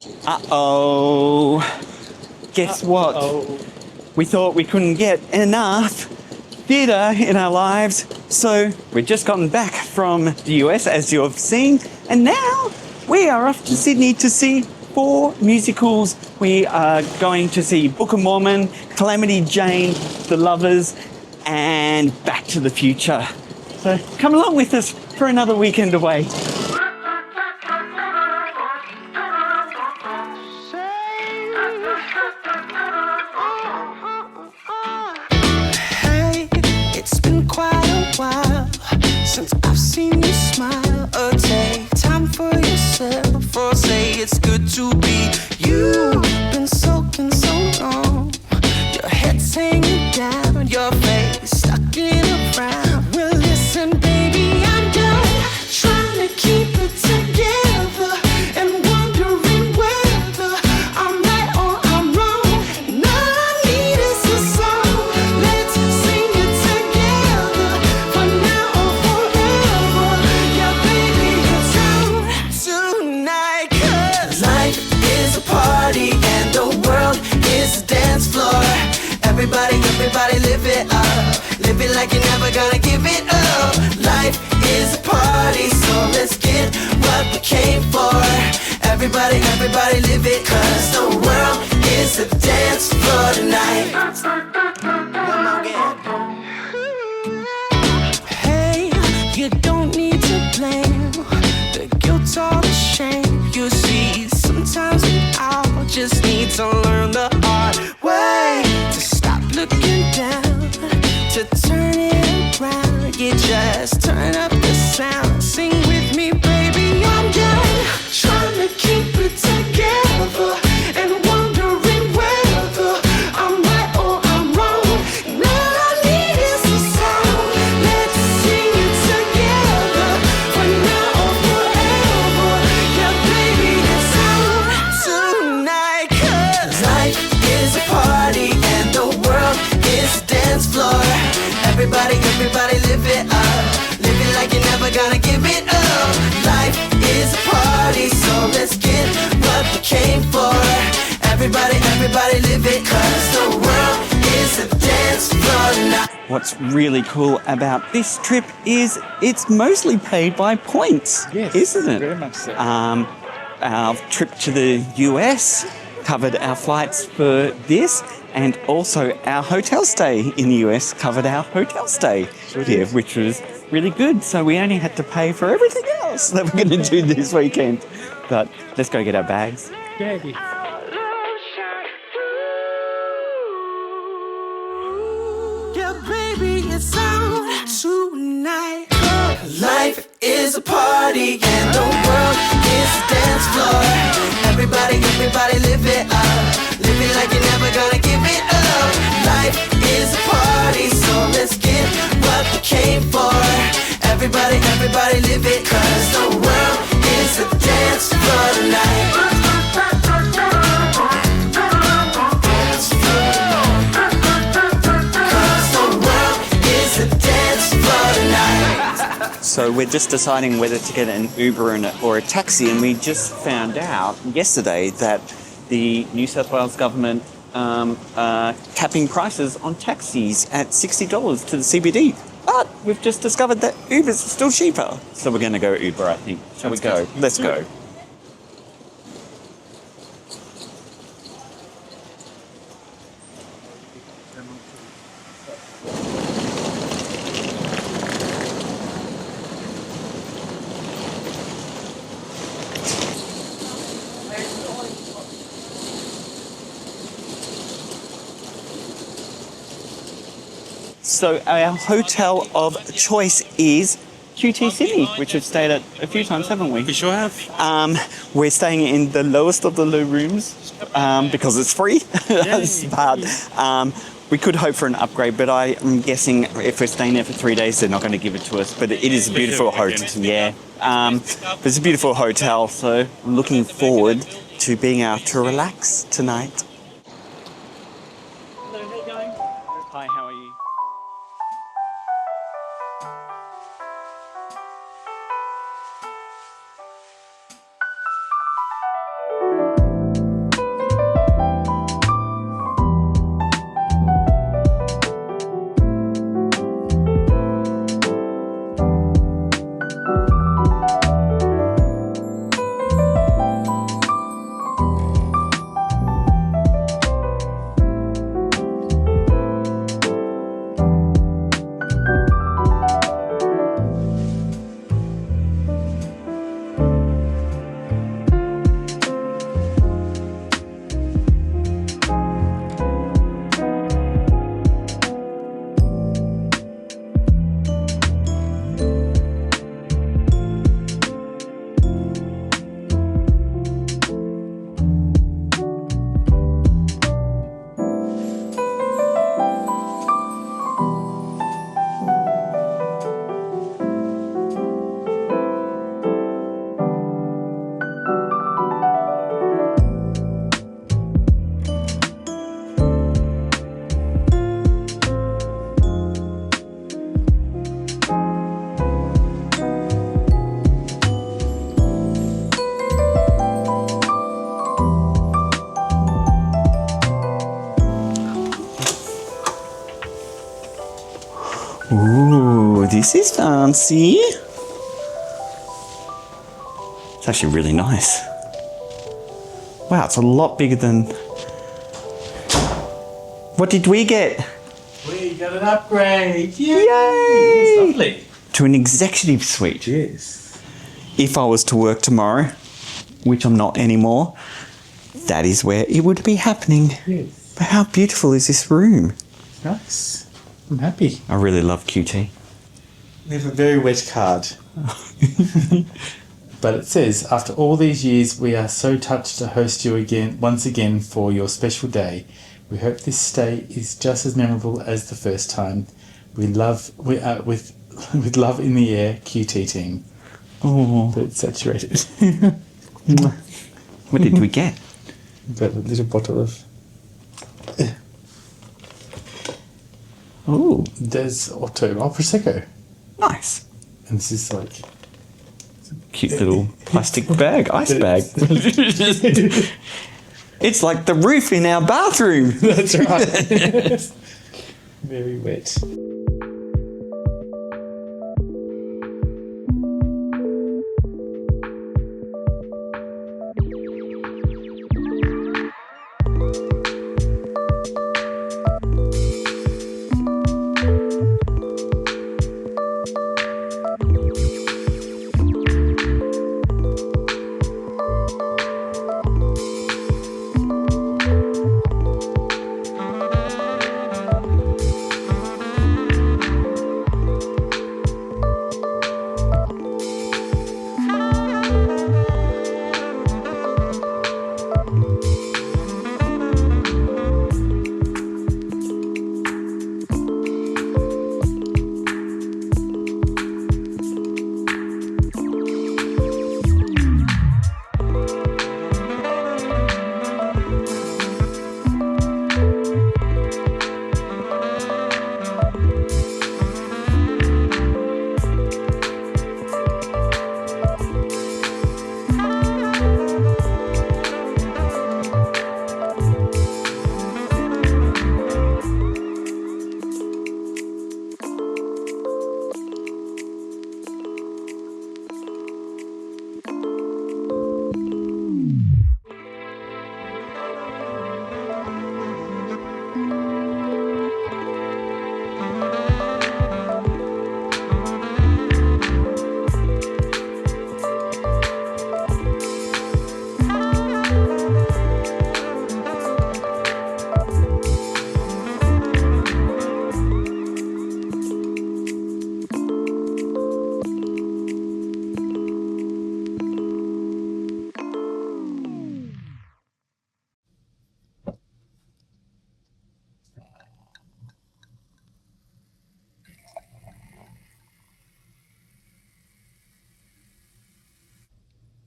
Uh-oh. Guess what? We thought we couldn't get enough theatre in our lives, so we've just gotten back from the US, as you have seen, and now we are off to Sydney to see 4 musicals. We are going to see Book of Mormon, Calamity Jane, The Lovers, and Back to the Future. So come along with us for another weekend away. Since I've seen you smile, take time for yourself, or say it's good to be you. Been soaking so long, your head's hanging down, your face stuck in a frown. Well, listen, baby, I'm done trying to keep it together and wondering whether I'm right or I'm wrong. And all I need is a song. Let's sing it together for now or forever. Yeah, baby, it's on tonight. 'Cause life is a party and the world is a dance floor. Everybody live it up. Live it like you're never gonna give it up. Life is a party, so let's get what we came for. Everybody live it, 'cause the world is a dance floor tonight. Come on, hey, you don't need to blame the guilt or the shame. You see, sometimes we all just need to learn the hard way to stop looking down, to turn it around. You just turn up the sound. Sing with me, baby, I'm done trying to keep it together and wondering whether I'm right or I'm wrong. And all I need is a song. Let's sing it together for now or forever. Yeah, baby, it's on tonight. 'Cause life is a party and the world is a dance floor. Everybody live it up. Live it like you're never gonna give it up. Life is a party, so let's get what we came for. Everybody live it, 'cause the world is a dance floor tonight. What's really cool about this trip is it's mostly paid by points, isn't it? Very much so. Our trip to the US covered our flights for this, and also our hotel stay in the US covered our hotel stay here, which was really good. So we only had to pay for everything else that we're going to do this weekend. But let's go get our bags. Yeah. Yeah, baby, it's on tonight. Life is a party and the world is a dance floor. Everybody live it up. Live it like you're never gonna give it up. Life is a party, so let's get what we came for. Everybody live it, 'cause the world is a dance floor tonight. So we're just deciding whether to get an Uber or a taxi, and we just found out yesterday that the New South Wales government capping prices on taxis at $60 to the CBD. But we've just discovered that Uber's still cheaper. So we're going to go Uber, I think. Shall we go? Let's go. So our hotel of choice is QT Sydney, which we've stayed at a few times, haven't we? We sure have. We're staying in the lowest of the low rooms because it's free. But we could hope for an upgrade, but I'm guessing if we're staying there for 3 days, they're not going to give it to us. But it is a beautiful hotel. Yeah, but it's a beautiful hotel, so I'm looking forward to being able to relax tonight. Hello, how are you going? Hi, how are you? This is fancy. It's actually really nice. Wow, it's a lot bigger than... What did we get? We got an upgrade. Yay! Yay! It was lovely. To an executive suite. Yes. If I was to work tomorrow, which I'm not anymore, that is where it would be happening. Yes. But how beautiful is this room? Nice. I'm happy. I really love QT. We have a very wet card. But it says, after all these years, we are so touched to host you once again for your special day. We hope this stay is just as memorable as the first time. With love in the air, QT team. Oh, But it's saturated. what did we get? Got a little bottle of Oh, Des Otto Prosecco. nice. And this is like... Cute little plastic bag, ice bag. It's like the roof in our bathroom. That's right. Very wet.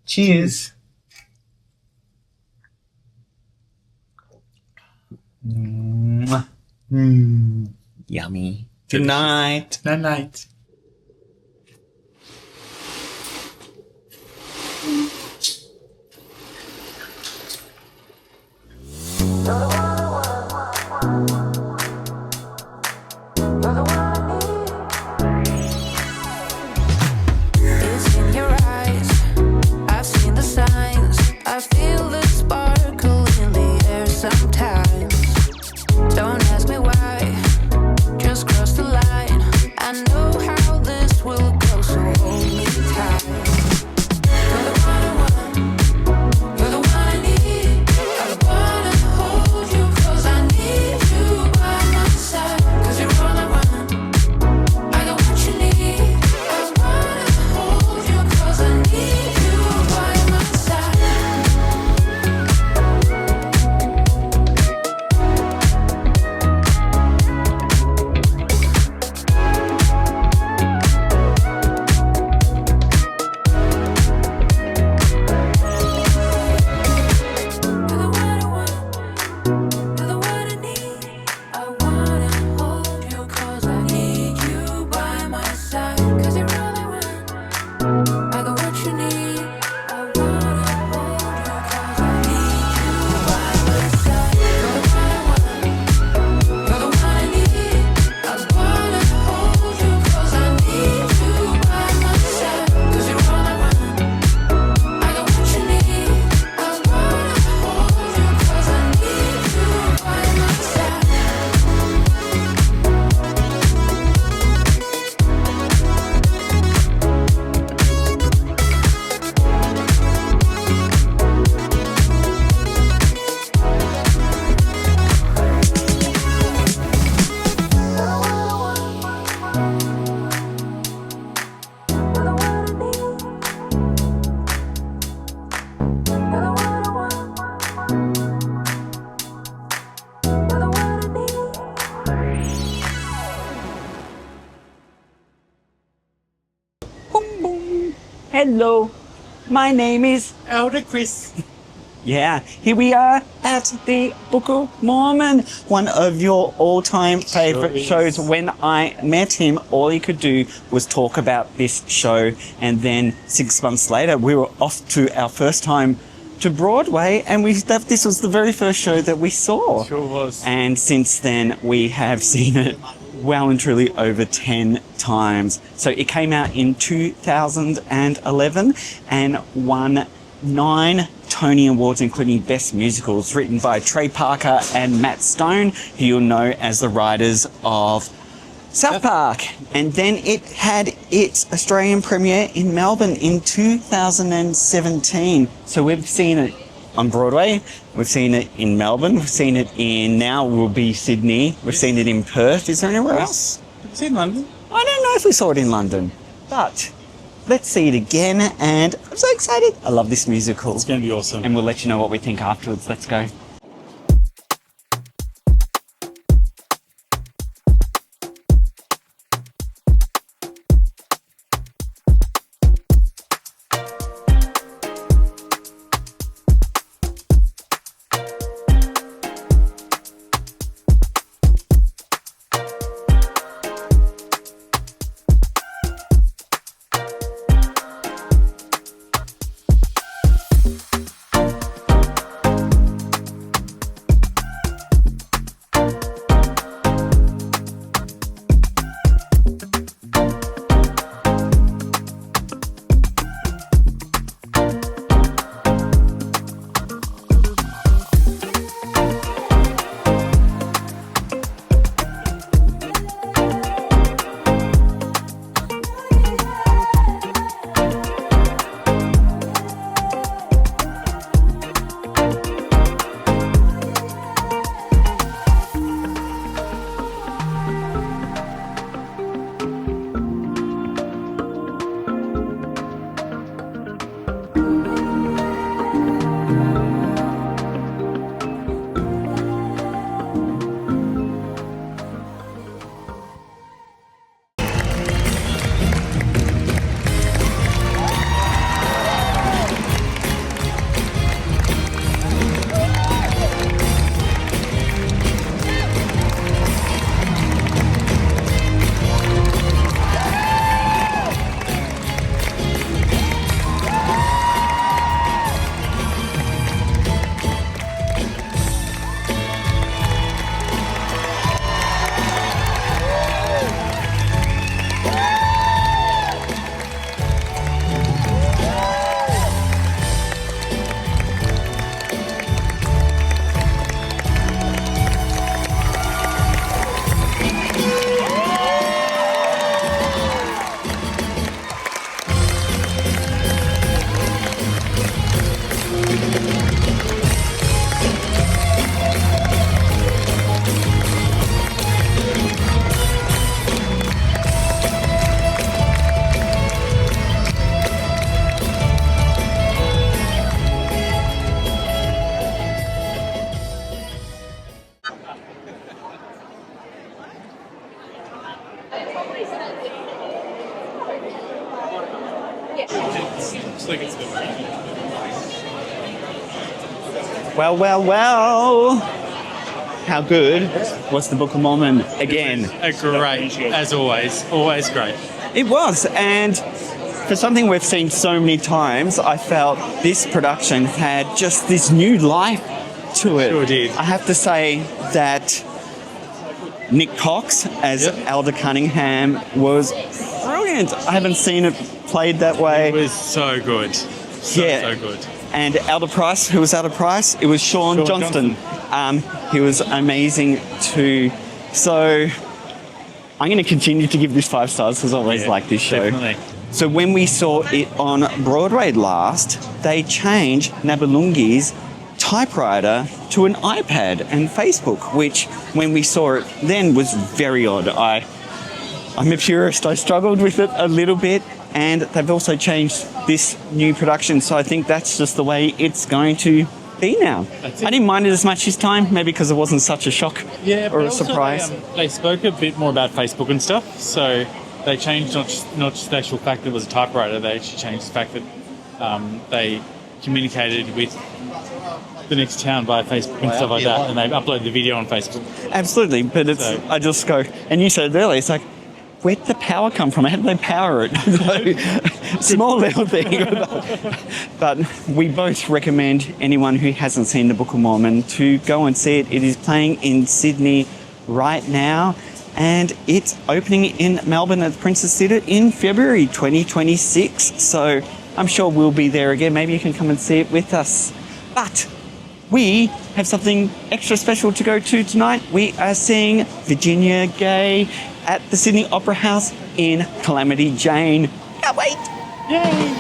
Cheers. Yummy. Good night. Night night. It's in your eyes. I've seen the signs. I feel the sparkle in the air sometimes. Don't ask me why. Just cross the line. I know how this will go, so hold me tight. You're the one I want. You're the one I need. I wanna hold you Hello, my name is Elder Chris. Yeah, here we are at the Book of Mormon, one of your all-time favorite shows. When I met him, all he could do was talk about this show, and then 6 months later, we were off to our first time to Broadway, and this was the very first show that we saw. Sure was. And since then, we have seen it well and truly over 10 times. So it came out in 2011 and won 9 Tony Awards, including Best Musicals, written by Trey Parker and Matt Stone, who you'll know as the writers of South Park. And then it had its Australian premiere in Melbourne in 2017. So we've seen it on Broadway, we've seen it in Melbourne, we've seen it in, now will be Sydney, we've seen it in Perth. Is there anywhere else? It's in London. I don't know if we saw it in London, but let's see it again, and I'm so excited. I love this musical. It's going to be awesome. And we'll let you know what we think afterwards. Let's go. Well, well, well. How good was the Book of Mormon again? Great, as always. Always great. It was, and for something we've seen so many times, I felt this production had just this new life to it. Sure did. I have to say that Nick Cox as Elder Cunningham was brilliant. I haven't seen it played that way. It was so good. So good. And Elder Price, who was Elder Price? It was Sean Johnston. He was amazing too. So I'm going to continue to give this 5 stars because I always like this show. Definitely. So when we saw it on Broadway last, they changed Nabulungi's typewriter to an iPad and Facebook, which when we saw it then was very odd. I'm a purist. I struggled with it a little bit, and they've also changed this new production, so I think that's just the way it's going to be now. I didn't mind it as much this time, maybe because it wasn't such a shock or a surprise. They spoke a bit more about Facebook and stuff, so they changed not just the actual fact that it was a typewriter. They actually changed the fact that they communicated with the next town via Facebook and stuff like that, and they uploaded the video on Facebook. Absolutely, but it's I just go, and you said it earlier, it's like, where'd the power come from? How did they power it? Small little thing. But we both recommend anyone who hasn't seen the Book of Mormon to go and see it. It is playing in Sydney right now, and it's opening in Melbourne at the Princess Theatre in February 2026. So I'm sure we'll be there again. Maybe you can come and see it with us. But we have something extra special to go to tonight. We are seeing Virginia Gay at the Sydney Opera House in Calamity Jane. Can't wait! Yay!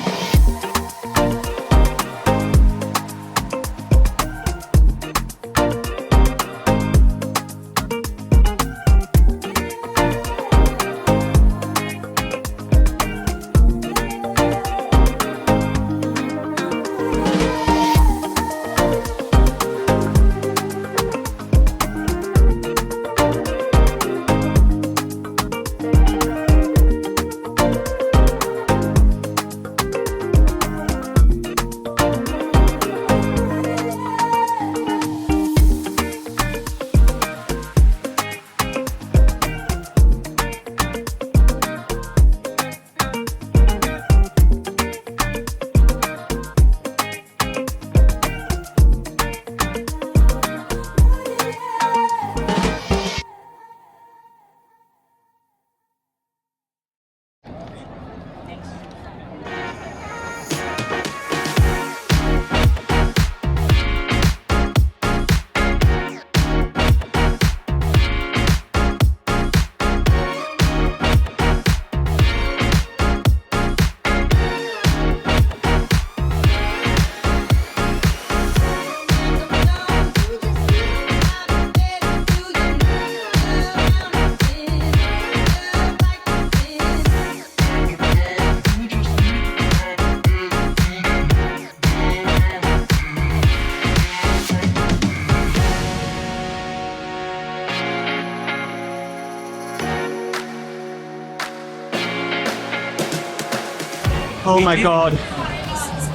Oh my God.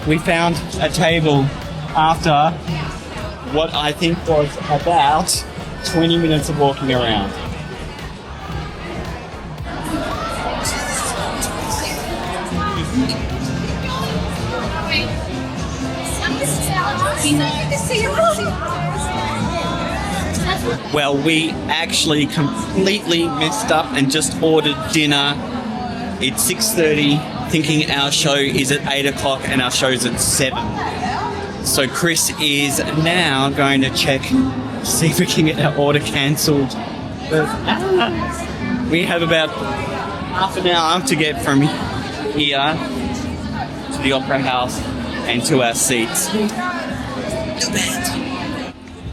We found a table after what I think was about 20 minutes of walking around. Well, we actually completely messed up and just ordered dinner. It's 6:30, thinking our show is at 8 o'clock and our show's at 7. So Chris is now going to check, see if we can get our order cancelled. We have about half an hour to get from here to the Opera House and to our seats.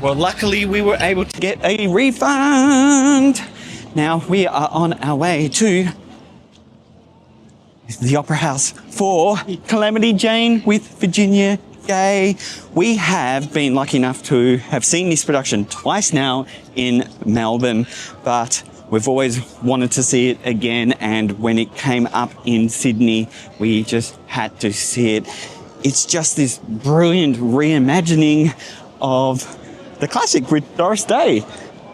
Well, luckily we were able to get a refund. Now we are on our way to the Opera House for Calamity Jane with Virginia Gay. We have been lucky enough to have seen this production twice now in Melbourne, but we've always wanted to see it again, and when it came up in Sydney, we just had to see it. It's just this brilliant reimagining of the classic with Doris Day.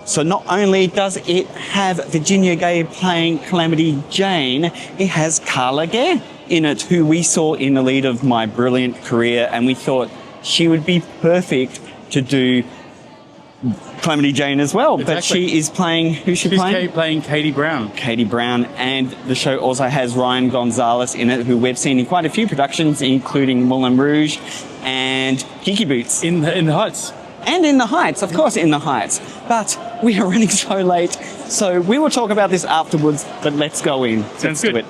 So not only does it have Virginia Gay playing Calamity Jane, it has Carla Gare in it, who we saw in the lead of My Brilliant Career, and we thought she would be perfect to do Calamity Jane as well. Exactly. But she is playing, who's she playing? She's playing Katie Brown. Katie Brown, and the show also has Ryan Gonzalez in it, who we've seen in quite a few productions, including Moulin Rouge and Kiki Boots. In the Heights. And In the Heights, of course, In the Heights. But we are running so late, so we will talk about this afterwards, but let's go in. Sounds let's good. do it.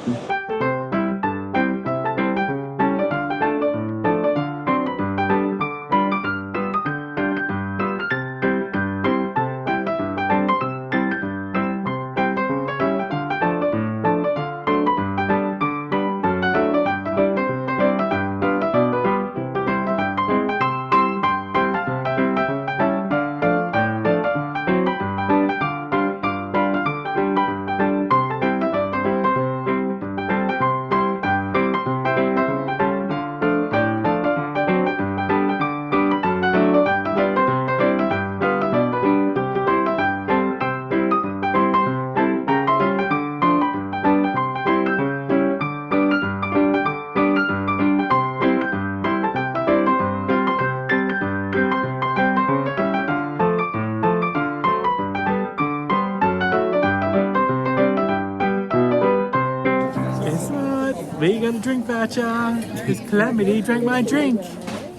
little drink voucher because Calamity drank my drink.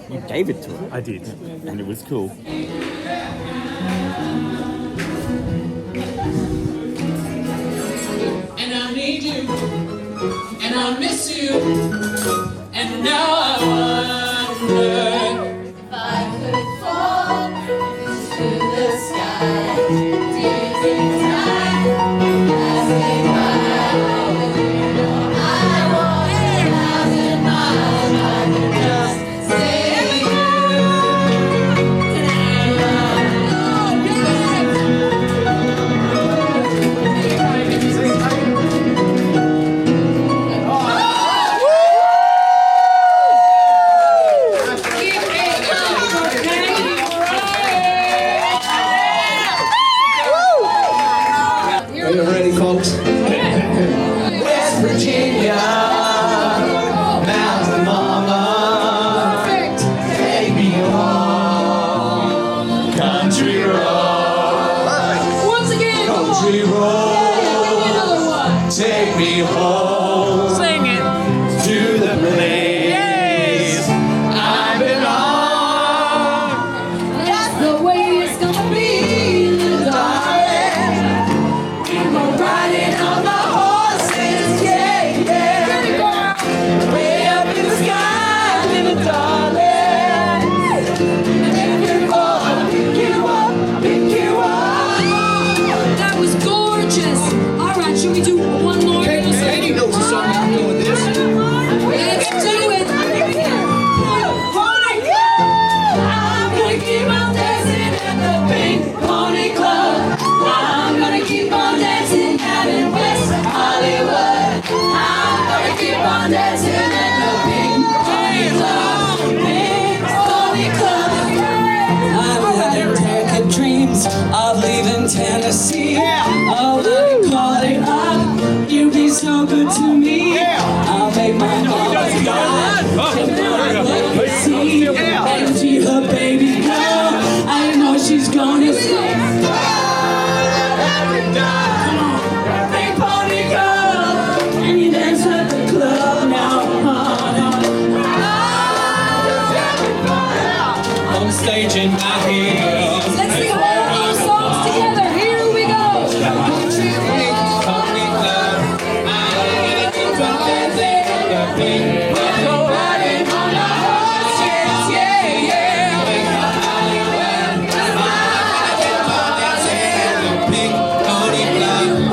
You gave it to her. I did. And it was cool. And I need you, and I miss you, and now I wonder if I could fall to the sky. Do you think time has been mine? I want 1,000 miles, I could just stay with you. Are you ready, folks? West Virginia, Mountain Mama, take me home. Country road, Once again, come on. country Give me another road, one. take me home. Sing it. To the place I belong. That's the way it's gonna be, little darling. We're riding on the horses, yeah, yeah. Way up in the sky, little darling. And if you fall, I'll pick you up, pick you up. That was gorgeous. All right, should we do one more? Katie knows the song. You can go with this. Let's do it. I'm gonna keep on dancing at the Pink Pony Club. I'm gonna keep on dancing out in West Hollywood. I'm gonna keep on dancing at the Pink Pony Club. Pink Pony Club. I'm having decade dreams of leaving Tennessee. Oh, let me call it up. You be so good to me. I'll make my mama cry. And my see. And she her baby girl. I know she's gonna say. Pink Pony Club. And you dance at the club now. On stage in my heels. Let's sing all of those songs together. Here we go. Pony Club. I'm gonna keep on dancing at the Pink Pony Club. Riding on the horses, yeah, yeah. Pink Pony Club.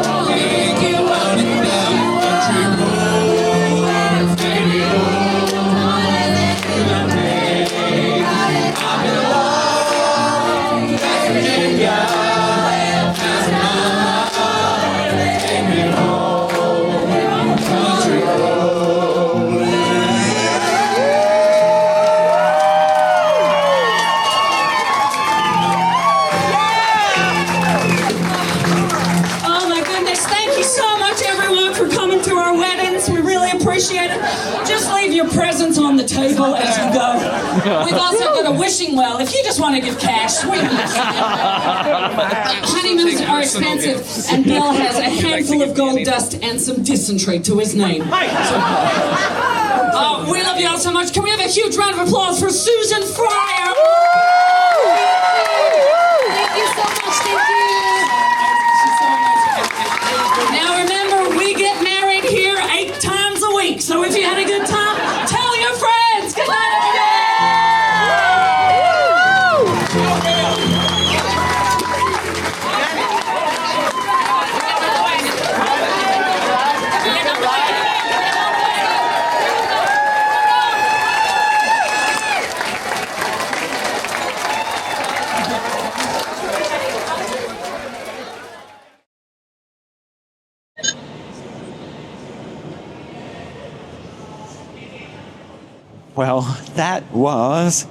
Pink Pony Club. Country roads, baby, Oh my goodness, thank you so much everyone for coming to our weddings. We really appreciate it. Just leave your presents on the table as you go. We've also got a wishing well. If you just want to give cash, sweet. Honeymoons are expensive, and Bill has a handful of gold dust and some dysentery to his name. We love you all so much. Can we have a huge round of applause for Susan Fryer? Thank you so much. Thank you. Now remember, we get married here 8 times a week. So if you had a good time, tell your friends. Good night, Well, that was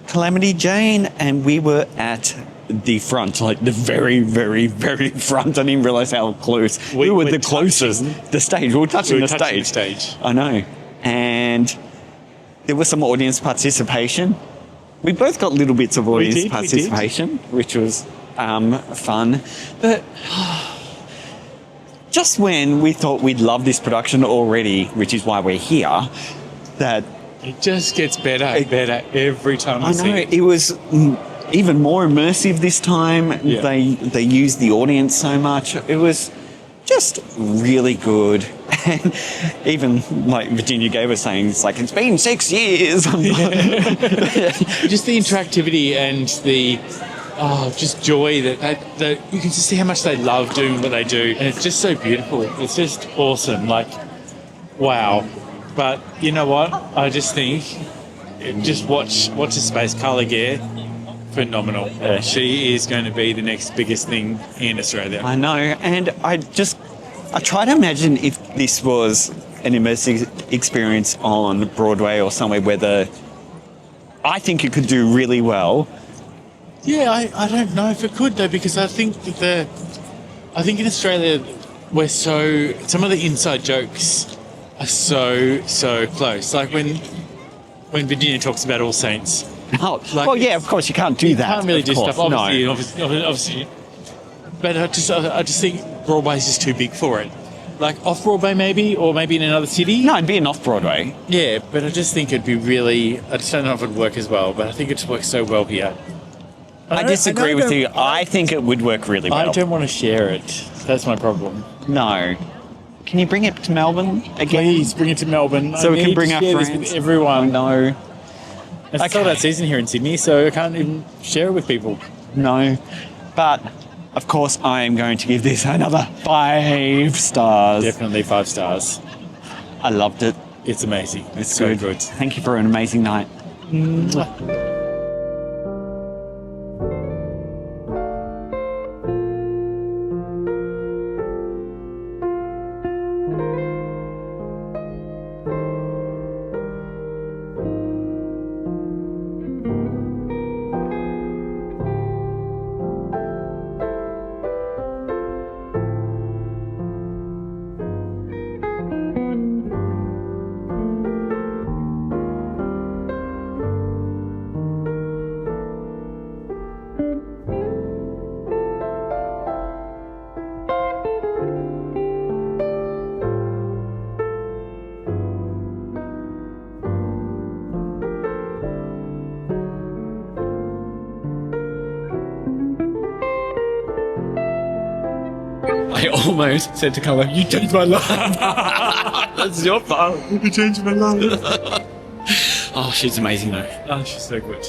Calamity Jane, and we were at the front, like the very, very, very front. I didn't even realise how close. We were the closest. The stage. We were touching the stage. I know. And there was some audience participation. We both got little bits of audience participation, which was fun. But just when we thought we'd love this production already, which is why we're here, that It just gets better and better every time I we see know it. it was even more immersive this time. Yeah. They used the audience so much. It was just really good. And even like Virginia gave us saying, it's like, it's been 6 years. I'm like, Just the interactivity and the just joy that you can just see how much they love doing what they do, and it's just so beautiful. It's just awesome. Like, wow. But you know what? I just think, just watch the space. Carla Gare, phenomenal. She is going to be the next biggest thing in Australia. I know. And I try to imagine if this was an immersive experience on Broadway or somewhere where I think it could do really well. Yeah, I don't know if it could though, because I think in Australia we're some of the inside jokes are so close. Like when Virginia talks about All Saints. Oh, Like, well, yeah, of course, you can't do that. You can't really of do course, stuff, no. obviously. But I just think Broadway's just too big for it. Like off-Broadway maybe, or maybe in another city. No, it'd be an off-Broadway. Yeah, but I just think it'd be really... I just don't know if it'd work as well, but I think it'd work so well here. I disagree with you. I think it would work really well. I don't want to share it. That's my problem. No. Can you bring it to Melbourne again? Please bring it to Melbourne. So I we can need bring to our share friends. this with everyone. No. It's a sold-out season here in Sydney, so I can't even share it with people. No. But, of course, I am going to give this another 5 stars. Definitely 5 stars. I loved it. It's amazing. It's Good. so good. Thank you for an amazing night. I almost said to Carla, you changed my life. That's your fault. You changed my life. Oh, she's amazing though. Oh, she's so good.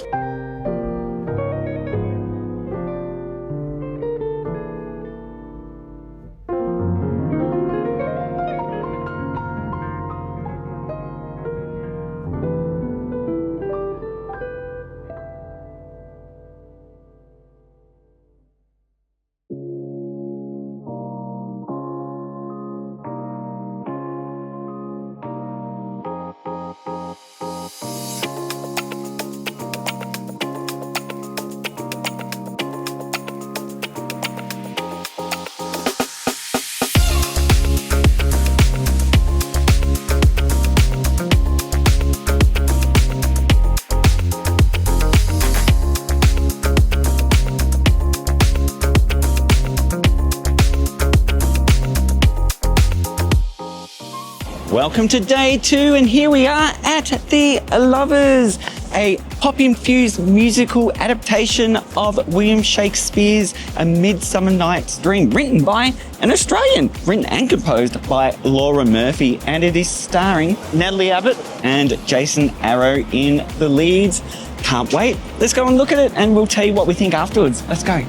Welcome to day 2, and here we are at The Lovers, a pop-infused musical adaptation of William Shakespeare's A Midsummer Night's Dream, written by an Australian, written and composed by Laura Murphy, and it is starring Natalie Abbott and Jason Arrow in the leads. Can't wait. Let's go and look at it, and we'll tell you what we think afterwards. Let's go.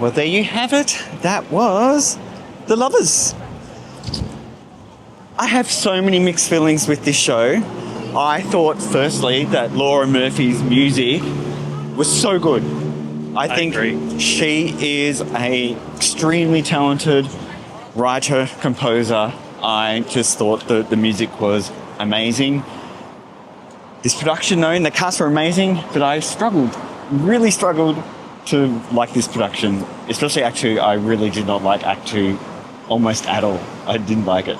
Well, there you have it. That was The Lovers. I have so many mixed feelings with this show. I thought, firstly, that Laura Murphy's music was so good. I think agree. she is a extremely talented writer, composer. I just thought that the music was amazing. This production, though, and the cast were amazing, but I really struggled to like this production. Especially Act 2, I really did not like Act 2 almost at all. I didn't like it.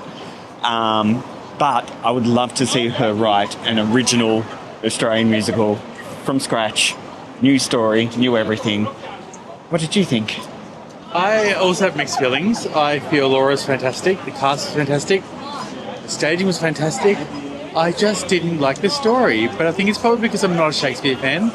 But I would love to see her write an original Australian musical from scratch. New story, new everything. What did you think? I also have mixed feelings. I feel Laura's fantastic. The cast is fantastic. The staging was fantastic. I just didn't like the story, but I think it's probably because I'm not a Shakespeare fan.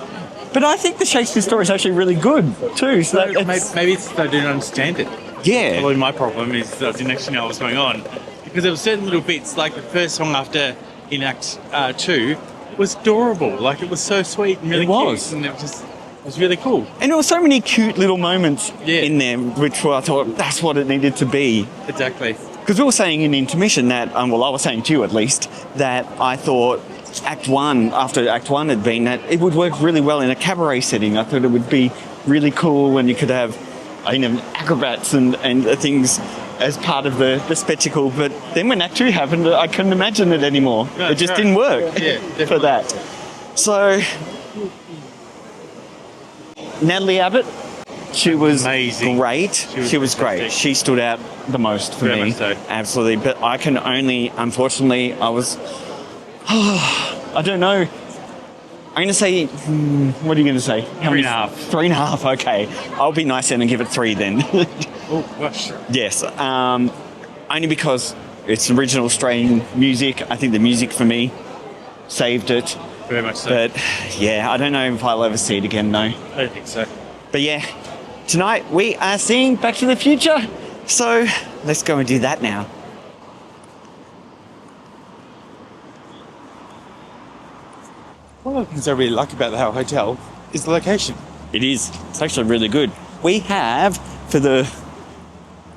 But I think the Shakespeare story is actually really good too. So Maybe it's that I didn't understand it. yeah. Probably my problem is that I didn't actually know what was going on. Because there were certain little bits, like the first song after in Act 2 was adorable. Like, it was so sweet and really was. cute. And it was really cool. And there were so many cute little moments Yeah. in there, which I thought that's what it needed to be. Exactly. Because we were saying in intermission that, well, I was saying to you at least, that I thought Act 1, after Act 1 had been, that it would work really well in a cabaret setting. I thought it would be really cool and you could have, acrobats and things as part of the spectacle. But then when Act 2 happened, I couldn't imagine it anymore. No, it just right. didn't work Yeah, for definitely. that. So, Natalie Abbott, she was Amazing. great. She was great. fantastic. She stood out the most for Very me. much so. Absolutely. But I can only, unfortunately, I was, I don't know. I'm going to say, what are you going to say? How many? 3.5. 3.5, okay. I'll be nice and give it 3 then. Oh, gosh. Yes. Only because it's original Australian music. I think the music for me saved it. Very much so. But yeah, I don't know if I'll ever see it again, though. I don't think so. But yeah, tonight we are seeing Back to the Future. So let's go and do that now. One of the things I really like about the Hell Hotel is the location. It is. It's actually really good. We have, for the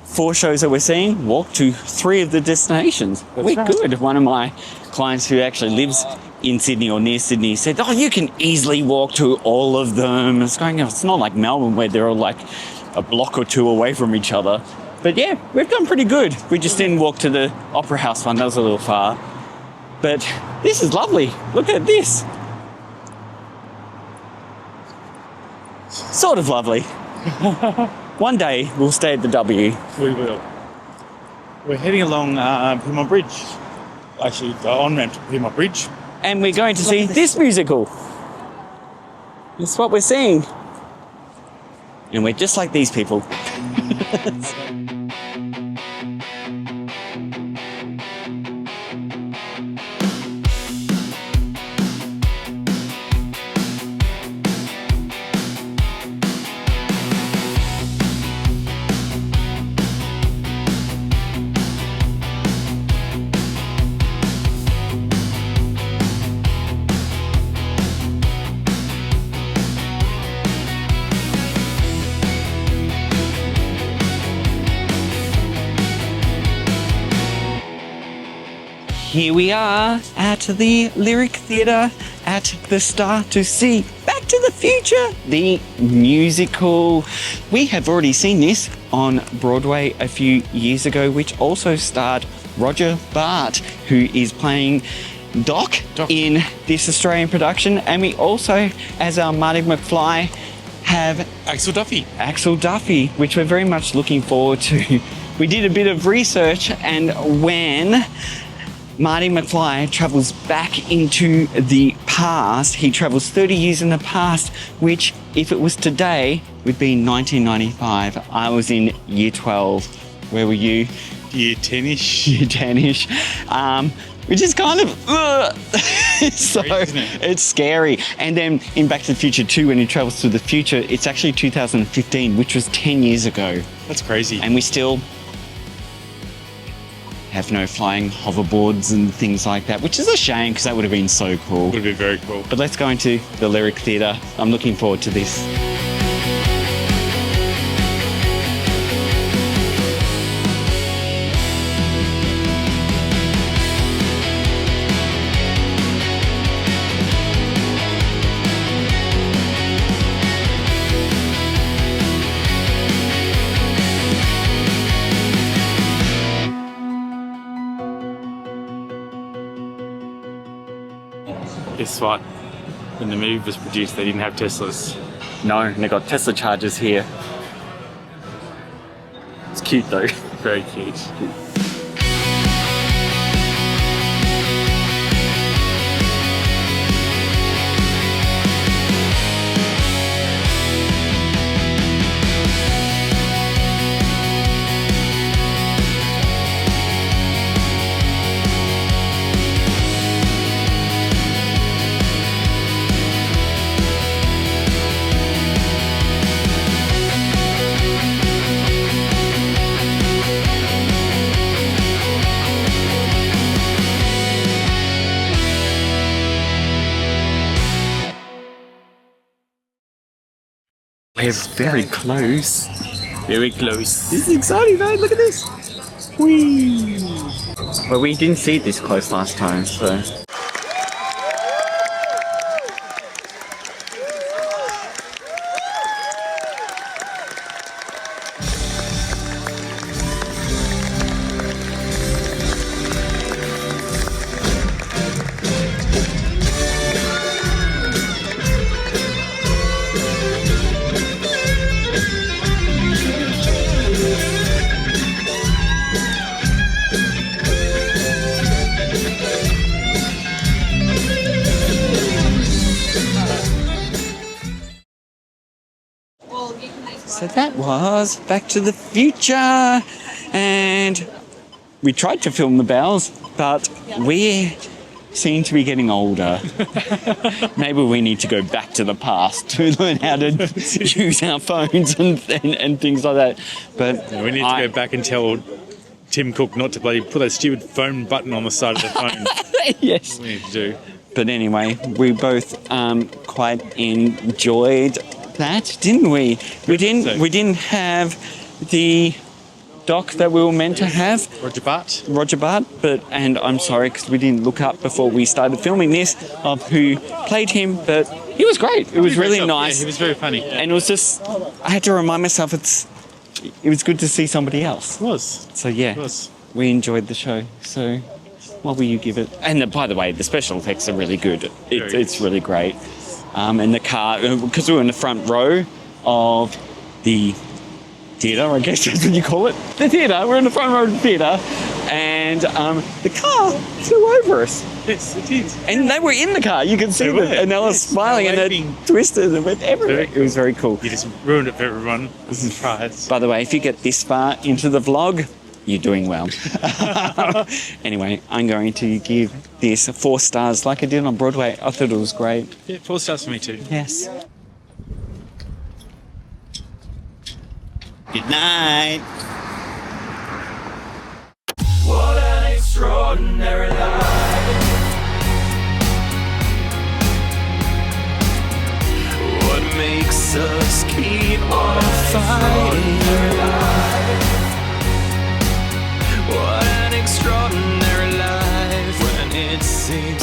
4 shows that we're seeing, walked to 3 of the destinations. We're right. good. One of my clients who actually lives in Sydney or near Sydney said, oh, you can easily walk to all of them. It's not like Melbourne where they're all like a block or 2 away from each other. But yeah, we've done pretty good. We just didn't walk to the Opera House one. That was a little far. But this is lovely. Look at this. Sort of lovely. One day we'll stay at the W. We will. We're heading along Pyrmont Bridge. Actually, on-ramp to Pyrmont Bridge. And we're going to see this musical. That's what we're seeing. And we're just like these people. Here we are at the Lyric Theatre at the Star to see Back to the Future, the musical. We have already seen this on Broadway a few years ago, which also starred Roger Bart, who is playing Doc in this Australian production. And we also, as our Marty McFly, have Axel Duffy, which we're very much looking forward to. We did a bit of research, and when Marty McFly travels back into the past, he travels 30 years in the past, which, if it was today, would be 1995. I was in year 12. Where were you? Year 10-ish. Year 10-ish. Which is kind of, so Isn't it? it's scary. And then in Back to the Future 2, when he travels to the future, it's actually 2015, which was 10 years ago. That's crazy. And we still have no flying hoverboards and things like that, which is a shame because that would have been so cool. Would be very cool. But let's go into the Lyric Theatre. I'm looking forward to this. guess what? When the movie was produced, they didn't have Teslas. No, and they got Tesla chargers here. It's cute though. Very cute. We're very close. Very close. This is exciting, man. Look at this. Whee! Well, we didn't see it this close last time, so. So that was Back to the Future, and we tried to film the bells, but we seem to be getting older. Maybe we need to go back to the past to learn how to use our phones and things like that. But Yeah, we need to go back and tell Tim Cook not to bloody put that stupid phone button on the side of the phone. Yes. We need to do. But anyway, we both quite enjoyed that, didn't we? We didn't have the doc that we were meant to have, Roger Bart, and I'm sorry because we didn't look up before we started filming this of who played him, but he was great. It was really nice. Yeah, he was very funny. And it was just, I had to remind myself it was good to see somebody else. It was. So yeah, It was. we enjoyed the show. So what will you give it? And by the way, the special effects are really good. It's really great. And the car, because we were in the front row of the theatre, I guess that's what you call it. The theatre, we're in the front row of the theatre, and the car flew over us. Yes, it did. And they were in the car, you can see They them, were, and they were yes, smiling, they were and waving. they twisted and went everywhere. Very It was very cool. You just ruined it for everyone. This is surprise. By the way, if you get this far into the vlog, you're doing well. Anyway, I'm going to give this 4 stars like I did on Broadway. I thought it was great. Yeah, 4 stars for me too. Yes. Good night. What an extraordinary life. What makes us keep on fighting? What an extraordinary life when it seems